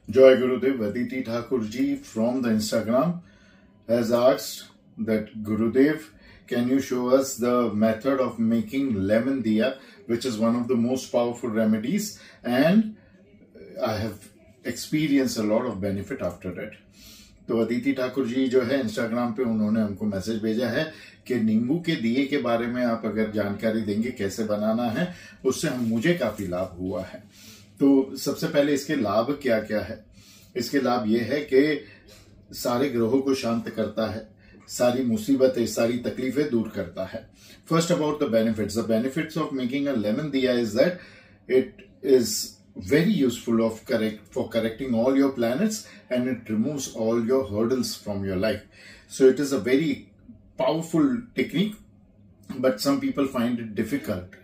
Joy Gurudev Aditi Thakurji from the Instagram has asked that Gurudev, can you show us the method of making lemon diya, which is one of the most powerful remedies, and I have experienced a lot of benefit after it. तो अदिति ठाकुर जी जो है Instagram पे उन्होंने हमको message भेजा है कि नींबू के दिए के बारे में आप अगर जानकारी देंगे कैसे बनाना है, उससे मुझे काफी लाभ हुआ है। तो सबसे पहले इसके लाभ क्या क्या है। इसके लाभ ये है कि सारे ग्रहों को शांत करता है, सारी मुसीबतें, सारी तकलीफें दूर करता है। First about the benefits of making a lemon diya is that it is very useful for correcting all your planets, and it removes all your hurdles from your life. So it is a very powerful technique, but some people find it difficult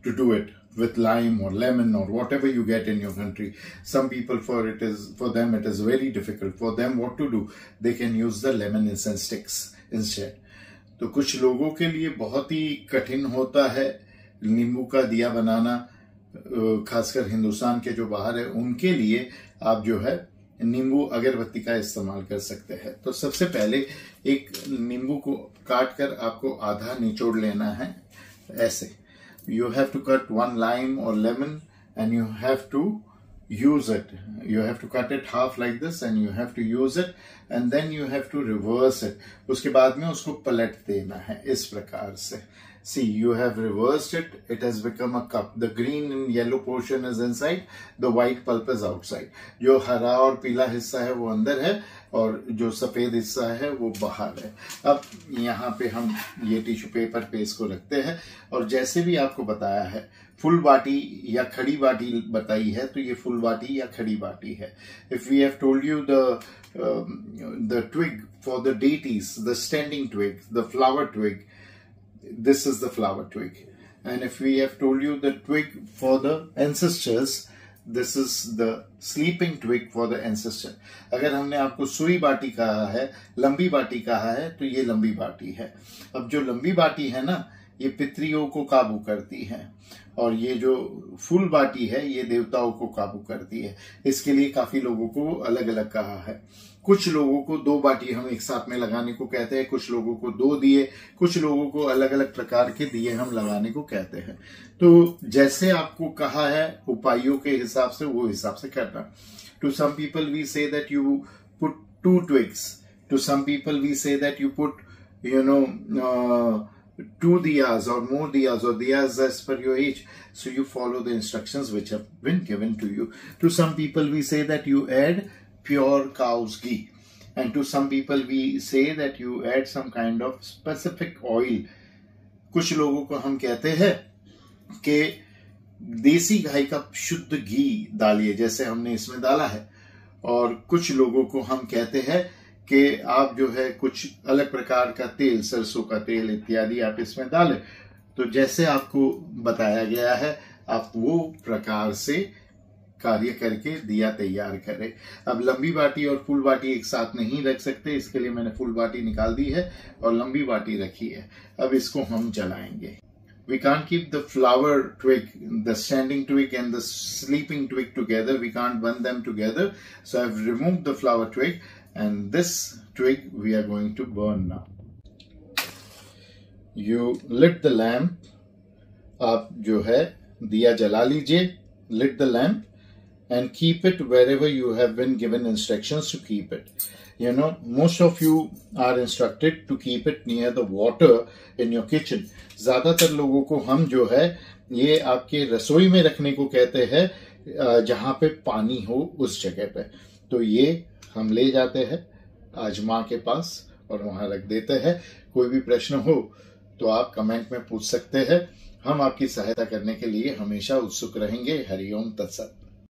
to do it with lime or lemon or whatever you get in your country. Some people, for them it is very difficult. For them, what to do? They can use the lemon incense sticks instead. तो कुछ लोगों के लिए बहुत ही कठिन होता है नींबू का दिया बनाना, खासकर हिंदुस्तान के जो बाहर है उनके लिए आप जो है नींबू अगरबत्ती का इस्तेमाल कर सकते हैं। तो सबसे पहले एक नींबू को काट कर आपको आधा निचोड़ लेना है ऐसे। You have to cut one lime और lemon and you have to use it. You have to cut it half like this and you have to use it and then you have to reverse it. उसके बाद में उसको पलट देना है इस प्रकार से। See, you have reversed it. It has become a cup. The green and yellow portion is inside. The white pulp is outside. जो हरा और पीला हिस्सा है वो अंदर है और जो सफेद हिस्सा है वो बाहर है। अब यहाँ पे हम ये टिश्यू पेपर पे इसको रखते हैं और जैसे भी आपको बताया है फुल बाटी या खड़ी बाटी बताई है, तो ये फुल बाटी या खड़ी बाटी है। If we have told you the twig for the deities, the standing twig, the flower twig, this is the flower twig. And if we have told you the twig for the ancestors, this is the sleeping twig for the ancestor. अगर हमने आपको सुई बाटी कहा है, लंबी बाटी कहा है, तो ये लंबी बाटी है। अब जो लंबी बाटी है ना, ये पितरियों को काबू करती है और ये जो फुल बाटी है ये देवताओं को काबू करती है। इसके लिए काफी लोगों को अलग अलग कहा है। कुछ लोगों को दो बाटी हम एक साथ में लगाने को कहते हैं, कुछ लोगों को दो दिए, कुछ लोगों को अलग अलग प्रकार के दिए हम लगाने को कहते हैं। तो जैसे आपको कहा है उपायों के हिसाब से वो हिसाब से करना। To some people we say that you put 2 twigs, to some people we say that you put 2 diyas or more diyas or diyas as per your age. So you follow the instructions which have been given to you. To some people we say that you add pure cow's ghee, and to some people we say that you add some kind of specific oil. कुछ लोगों को हम कहते हैं कि देसी गाय का शुद्ध घी डालिए जैसे हमने इसमें डाला है, और कुछ लोगों को हम कहते हैं कि आप जो है कुछ अलग प्रकार का तेल, सरसों का तेल इत्यादि आप इसमें डालें। तो जैसे आपको बताया गया है आप वो प्रकार से कार्य करके दिया तैयार करें। अब लंबी बाटी और फुल बाटी एक साथ नहीं रख सकते, इसके लिए मैंने फुल बाटी निकाल दी है और लंबी बाटी रखी है। अब इसको हम जलाएंगे। We can't keep the flower twig, the standing twig and the sleeping twig together. We can't burn them together. So I've removed the flower twig and this twig we are going to burn now. You lit the lamp. आप जो है दिया जला लीजिए, lit the lamp and keep it wherever you have been given instructions to keep it. You know, most of you are instructed to keep it near the water in your kitchen. ज्यादातर लोगों को हम जो है ये आपके रसोई में रखने को कहते हैं जहां पे पानी हो उस जगह पे। तो ये हम ले जाते हैं आज माँ के पास और वहां रख देते हैं। कोई भी प्रश्न हो तो आप कमेंट में पूछ सकते हैं। हम आपकी सहायता करने के लिए हमेशा उत्सुक रहेंगे। हरिओम तत्सत।